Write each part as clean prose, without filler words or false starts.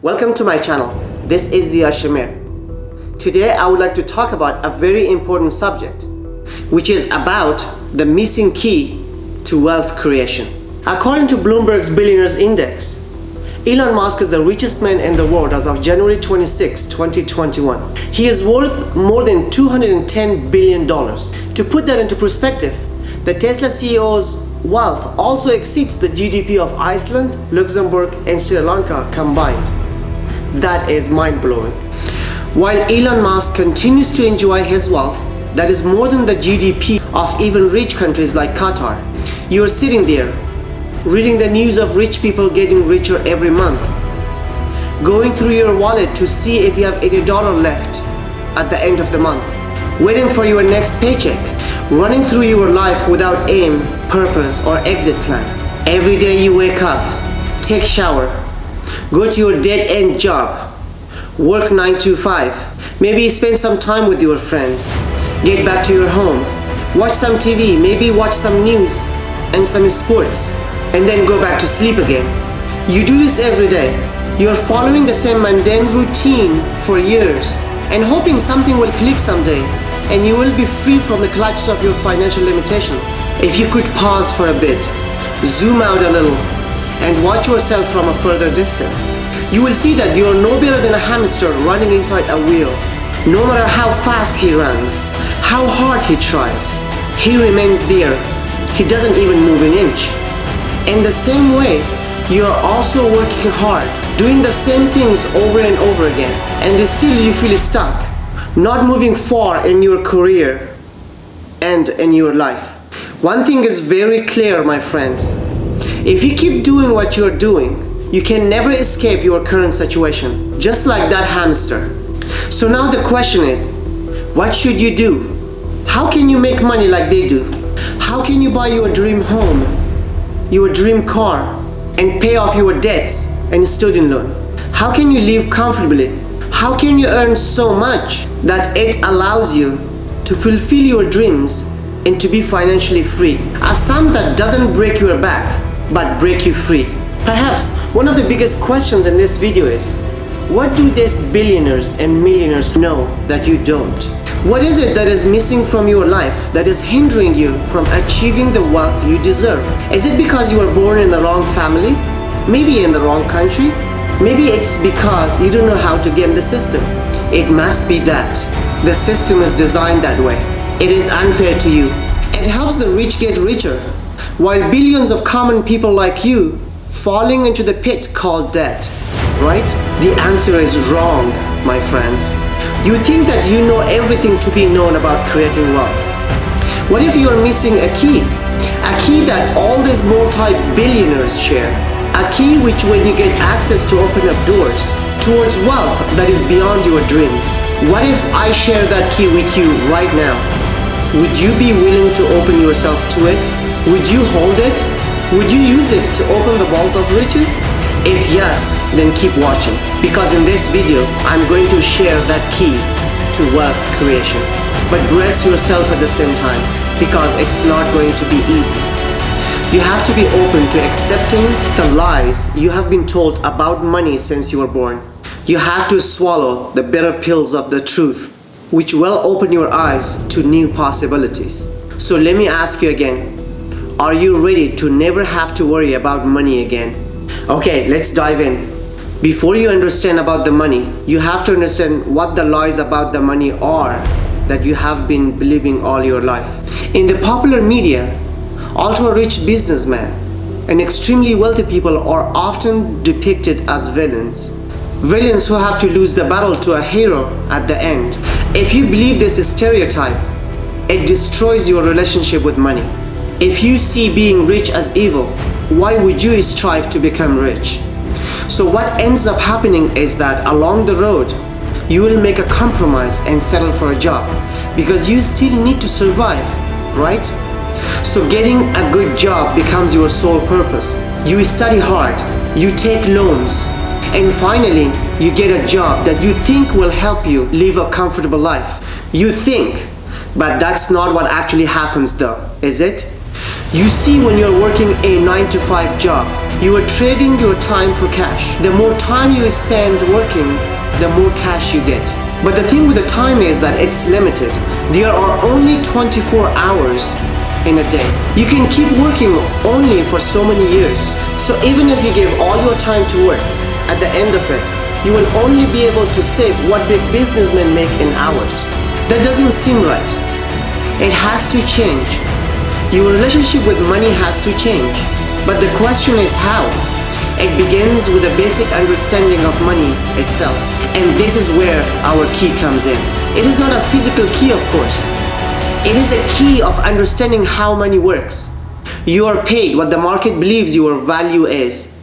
Welcome to my channel. This is Zia Shamir. Today I would like to talk about a very important subject, which is about the missing key to wealth creation. According to Bloomberg's Billionaires Index, Elon Musk is the richest man in the world as of January 26, 2021. He is worth more than $210 billion. To put that into perspective, the Tesla CEO's wealth also exceeds the GDP of Iceland, Luxembourg, and Sri Lanka combined. That is mind-blowing. While Elon Musk continues to enjoy his wealth, that is more than the GDP of even rich countries like Qatar, you are sitting there, reading the news of rich people getting richer every month, going through your wallet to see if you have any dollar left at the end of the month, waiting for your next paycheck, running through your life without aim, purpose, or exit plan. Every day you wake up, take shower, go to your dead-end job, work 9 to 5, maybe spend some time with your friends, get back to your home, watch some TV, maybe watch some news and some sports, and then go back to sleep again. You do this every day. You're following the same mundane routine for years and hoping something will click someday and you will be free from the clutches of your financial limitations. If you could pause for a bit, zoom out a little, and watch yourself from a further distance, you will see that you are no better than a hamster running inside a wheel. No matter how fast he runs, how hard he tries, he remains there. He doesn't even move an inch. In the same way, you are also working hard, doing the same things over and over again, and still you feel stuck, not moving far in your career and in your life. One thing is very clear, my friends. If you keep doing what you're doing, you can never escape your current situation, just like that hamster. So now the question is, what should you do? How can you make money like they do? How can you buy your dream home, your dream car, and pay off your debts and student loan? How can you live comfortably? How can you earn so much that it allows you to fulfill your dreams and to be financially free? A sum that doesn't break your back, but break you free. Perhaps one of the biggest questions in this video is, what do these billionaires and millionaires know that you don't? What is it that is missing from your life that is hindering you from achieving the wealth you deserve? Is it because you were born in the wrong family? Maybe in the wrong country? Maybe it's because you don't know how to game the system. It must be that the system is designed that way. It is unfair to you. It helps the rich get richer, while billions of common people like you falling into the pit called debt, right? The answer is wrong, my friends. You think that you know everything to be known about creating wealth. What if you are missing a key? A key that all these multi-billionaires share. A key which when you get access to open up doors towards wealth that is beyond your dreams. What if I share that key with you right now? Would you be willing to open yourself to it? Would you hold it? Would you use it to open the vault of riches? If yes, then keep watching, because in this video, I'm going to share that key to wealth creation. But brace yourself at the same time, because it's not going to be easy. You have to be open to accepting the lies you have been told about money since you were born. You have to swallow the bitter pills of the truth, which will open your eyes to new possibilities. So let me ask you again, are you ready to never have to worry about money again? Okay, let's dive in. Before you understand about the money, you have to understand what the lies about the money are that you have been believing all your life. In the popular media, ultra-rich businessmen and extremely wealthy people are often depicted as villains. Villains who have to lose the battle to a hero at the end. If you believe this stereotype, it destroys your relationship with money. If you see being rich as evil, why would you strive to become rich? So what ends up happening is that along the road, you will make a compromise and settle for a job because you still need to survive, right? So getting a good job becomes your sole purpose. You study hard, you take loans, and finally, you get a job that you think will help you live a comfortable life. You think, but that's not what actually happens though, is it? You see, when you're working a 9-to-5 job, you are trading your time for cash. The more time you spend working, the more cash you get. But the thing with the time is that it's limited. There are only 24 hours in a day. You can keep working only for so many years. So even if you give all your time to work, at the end of it, you will only be able to save what big businessmen make in hours. That doesn't seem right. It has to change. Your relationship with money has to change. But the question is how? It begins with a basic understanding of money itself. And this is where our key comes in. It is not a physical key, of course. It is a key of understanding how money works. You are paid what the market believes your value is.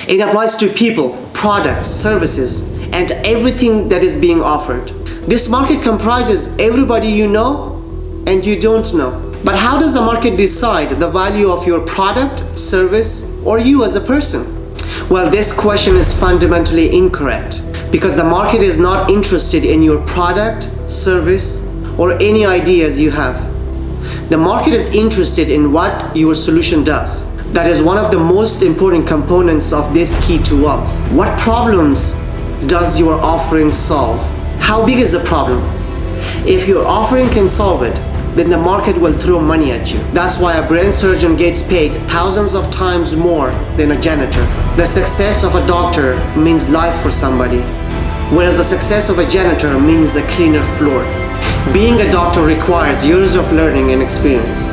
It applies to people, products, services, and everything that is being offered. This market comprises everybody you know and you don't know. But how does the market decide the value of your product, service, or you as a person? Well, this question is fundamentally incorrect because the market is not interested in your product, service, or any ideas you have. The market is interested in what your solution does. That is one of the most important components of this key to wealth. What problems does your offering solve? How big is the problem? If your offering can solve it, then the market will throw money at you. That's why a brain surgeon gets paid thousands of times more than a janitor. The success of a doctor means life for somebody, whereas the success of a janitor means a cleaner floor. Being a doctor requires years of learning and experience.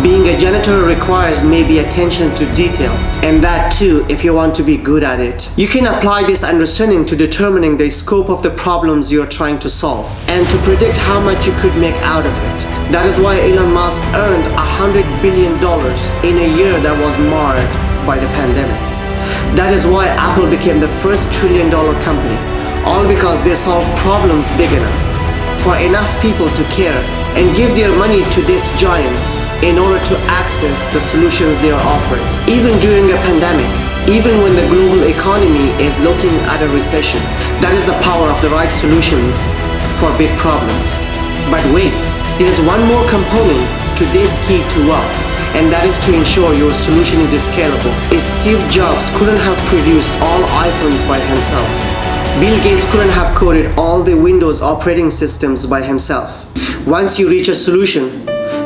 Being a janitor requires maybe attention to detail, and that too if you want to be good at it. You can apply this understanding to determining the scope of the problems you're trying to solve and to predict how much you could make out of it. That is why Elon Musk earned $100 billion in a year that was marred by the pandemic. That is why Apple became the first trillion-dollar company, all because they solved problems big enough for enough people to care and give their money to these giants in order to access the solutions they are offering. Even during a pandemic, even when the global economy is looking at a recession, that is the power of the right solutions for big problems. But wait, there's one more component to this key to wealth, and that is to ensure your solution is scalable. Steve Jobs couldn't have produced all iPhones by himself. Bill Gates couldn't have coded all the Windows operating systems by himself. Once you reach a solution,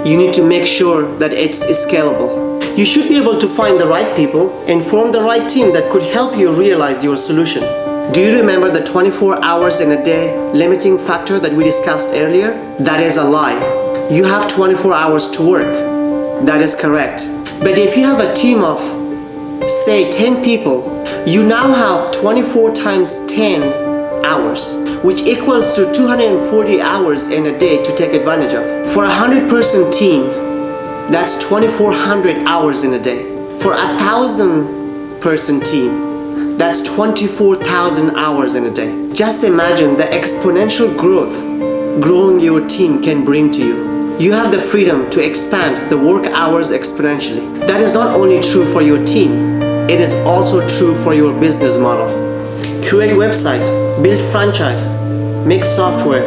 you need to make sure that it's scalable. You should be able to find the right people and form the right team that could help you realize your solution. Do you remember the 24 hours in a day limiting factor that we discussed earlier? That is a lie. You have 24 hours to work. That is correct. But if you have a team of, say, 10 people, you now have 24 times 10 hours, which equals to 240 hours in a day to take advantage of. For a 100-person team, that's 2,400 hours in a day. For a 1,000-person team, that's 24,000 hours in a day. Just imagine the exponential growth growing your team can bring to you. You have the freedom to expand the work hours exponentially. That is not only true for your team, it is also true for your business model. Create a website, build franchise, make software,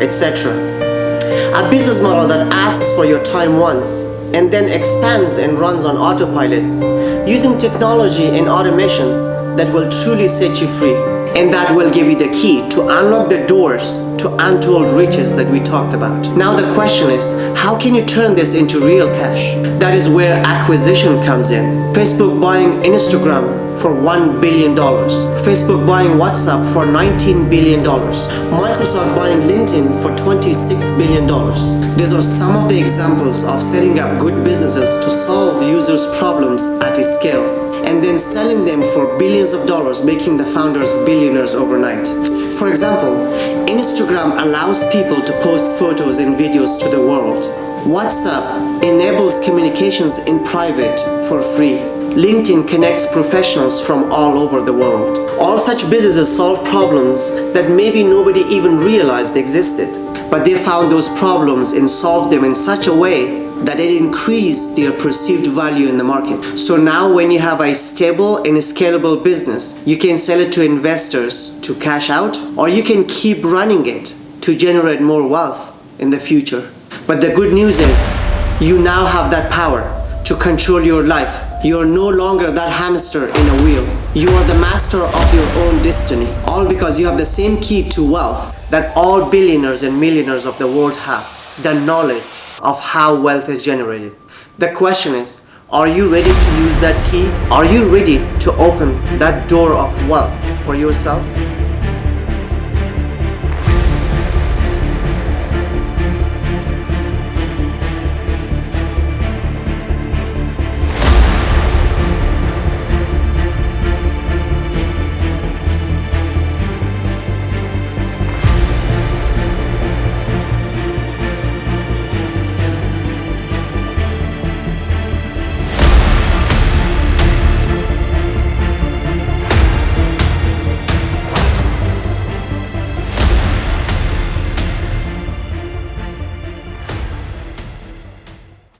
etc. A business model that asks for your time once and then expands and runs on autopilot using technology and automation that will truly set you free, and that will give you the key to unlock the doors to untold riches that we talked about. Now the question is, how can you turn this into real cash? That is where acquisition comes in. Facebook buying Instagram for $1 billion. Facebook buying WhatsApp for $19 billion. Microsoft buying LinkedIn for $26 billion. These are some of the examples of setting up good businesses to solve users' problems at a scale, and then selling them for billions of dollars, making the founders billionaires overnight. For example, Instagram allows people to post photos and videos to the world. WhatsApp enables communications in private for free. LinkedIn connects professionals from all over the world. All such businesses solve problems that maybe nobody even realized existed, but they found those problems and solved them in such a way that it increased their perceived value in the market. So now when you have a stable and scalable business, you can sell it to investors to cash out, or you can keep running it to generate more wealth in the future. But the good news is, you now have that power. to control your life. You are no longer that hamster in a wheel. You are the master of your own destiny. All because you have the same key to wealth that all billionaires and millionaires of the world have. The knowledge of how wealth is generated. The question is, are you ready to use that key? Are you ready to open that door of wealth for yourself?